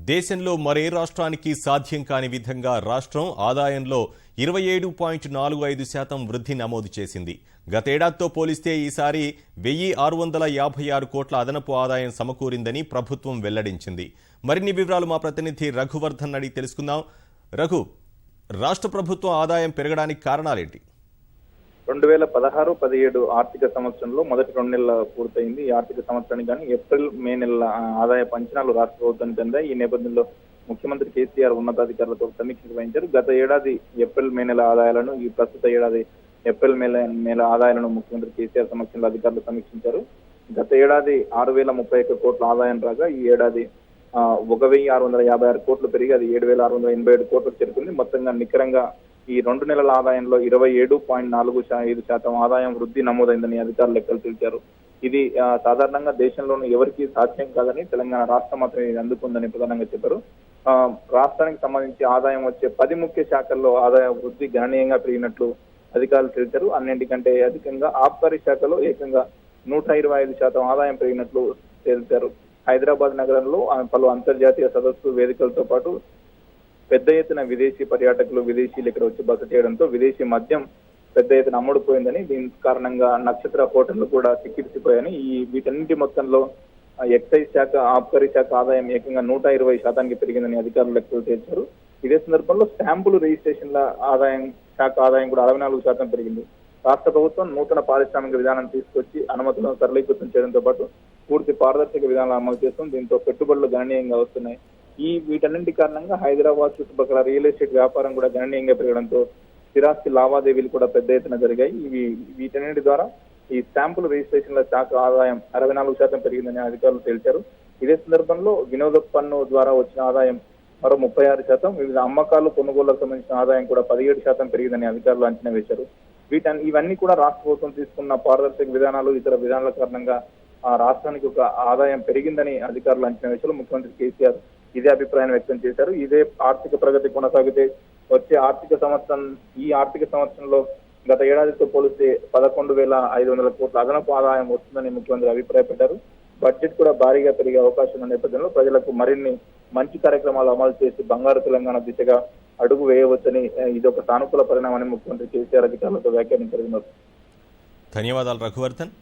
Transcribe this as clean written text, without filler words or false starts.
దేశంలో మరే రాష్ట్రానికి సాధ్యం కాని విధంగా రాష్ట్రం ఆదాయంలో 27.45% వృద్ధి నమోదు చేసింది. గతేడాదితో పోలిస్తే ఈసారి 1656 కోట్ల అదనపు ఆదాయం సమకూరిందని ప్రభుత్వం వెల్లడించింది. మరిన్ని వివరాలు మా ప్రతినిధి రఘువర్ధన్ అడిగి తెలుసుకుందాం. రఘు, రాష్ట్ర ప్రభుత్వం ఆదాయం పెరగడానికి కారణాలేంటి? 2016-17 ఆర్థిక సంవత్సరంలో మొదటి 2 నెలల పూర్తయింది. ఈ ఆర్థిక సంవత్సరానికి కానీ ఏప్రిల్ మే నెలల ఆదాయ అంచనాలు రాష్ట్ర ప్రభుత్వానికి అందాయి. ఈ నేపథ్యంలో ముఖ్యమంత్రి కేసీఆర్ ఉన్నతాధికారులతో సమీక్ష నిర్వహించారు. గత ఏడాది ఏప్రిల్ మే నెల ఆదాయాలను, ఈ ప్రస్తుత ఏడాది ఏప్రిల్ మే నెల ఆదాయాలను ముఖ్యమంత్రి కేసీఆర్ సమక్షంలో అధికారులు సమీక్షించారు. గత ఏడాది 6031 కోట్ల ఆదాయం రాగా ఈ ఏడాది 1656 కోట్లు పెరిగి అది 7687 కోట్లకు చేరుకుంది. మొత్తంగా నికరంగా ఈ 2 నెలల ఆదాయంలో 27.45% ఆదాయం వృద్ధి నమోదైందని అధికారులు లెక్కలు తెలిపారు. ఇది సాధారణంగా దేశంలోనూ ఎవరికి సాధ్యం కాదని తెలంగాణ రాష్ట్రం మాత్రమే ఇది అందుకుందని ప్రధానంగా చెప్పారు. రాష్ట్రానికి సంబంధించి ఆదాయం వచ్చే 10 ముఖ్య శాఖల్లో ఆదాయ వృద్ధి గణనీయంగా పెరిగినట్లు అధికారులు తెలిపారు. అన్నింటికంటే అధికంగా ఆబ్కారీ శాఖలో ఏకంగా 125% ఆదాయం పెరిగినట్లు తెలిపారు. హైదరాబాద్ నగరంలో పలు అంతర్జాతీయ సదస్సు వేదికలతో పాటు పెద్ద ఎత్తున విదేశీ పర్యాటకులు, విదేశీయులు ఇక్కడ వచ్చి బస చేయడంతో విదేశీ మద్యం పెద్ద ఎత్తున అమ్ముడుపోయిందని, దీని కారణంగా నక్షత్ర హోటళ్లు కూడా చిక్కిరిసిపోయాయని, వీటన్నింటి మొత్తంలో ఎక్సైజ్ శాఖ, ఆబ్కారీ శాఖ ఆదాయం ఏకంగా 120% పెరిగిందని అధికారులు లెక్కలు తేల్చారు. ఇదే సందర్భంలో స్టాంపులు రిజిస్ట్రేషన్ల శాఖ ఆదాయం కూడా 64% పెరిగింది. రాష్ట్ర ప్రభుత్వం నూతన పారిశ్రామిక విధానం తీసుకొచ్చి అనుమతులను సరళీకృతం చేయడంతో పాటు పూర్తి పారదర్శక విధానాలు అమలు చేస్తుంది. దీంతో పెట్టుబడులు గణనీయంగా వస్తున్నాయి. వీటన్నింటి కారణంగా హైదరాబాద్ చుట్టుపక్కల రియల్ ఎస్టేట్ వ్యాపారం కూడా గణనీయంగా పెరగడంతో స్థిరాస్తి లావాదేవీలు కూడా పెద్ద ఎత్తున జరిగాయి. వీటన్నిటి ద్వారా ఈ స్టాంపుల రిజిస్ట్రేషన్ల శాఖ ఆదాయం 64% పెరిగిందని అధికారులు తెలిపారు. ఇదే సందర్భంలో వినోద పన్ను ద్వారా వచ్చిన ఆదాయం మరో 36%, వివిధ అమ్మకాలు, కొనుగోళ్లకు సంబంధించిన ఆదాయం కూడా 17% పెరిగిందని అధికారులు అంచనా వేశారు. ఇవన్నీ కూడా రాష్ట్ర ప్రభుత్వం తీసుకున్న పారదర్శక విధానాలు, ఇతర విధానాల కారణంగా ఆ రాష్ట్రానికి ఒక ఆదాయం పెరిగిందని అధికారులు అంచనా వేశారు. ముఖ్యమంత్రి కేసీఆర్ ఇదే అభిప్రాయం వ్యక్తం చేశారు. ఇదే ఆర్థిక ప్రగతి కొనసాగితే వచ్చే ఈ ఆర్థిక సంవత్సరంలో గత ఏడాదితో పోలిస్తే 11,500 కోట్ల అదనపు ఆదాయం వస్తుందని ముఖ్యమంత్రి అభిప్రాయపడ్డారు. బడ్జెట్ కూడా భారీగా పెరిగే అవకాశం ఉన్న నేపథ్యంలో ప్రజలకు మరిన్ని మంచి కార్యక్రమాలు అమలు చేసి బంగారు తెలంగాణ దిశగా అడుగు వేయవచ్చని, ఇది ఒక సానుకూల పరిణామని ముఖ్యమంత్రి కేసీఆర్ అధికారులతో వ్యాఖ్యానించారు. ధన్యవాదాలు రఘువర్ధన్.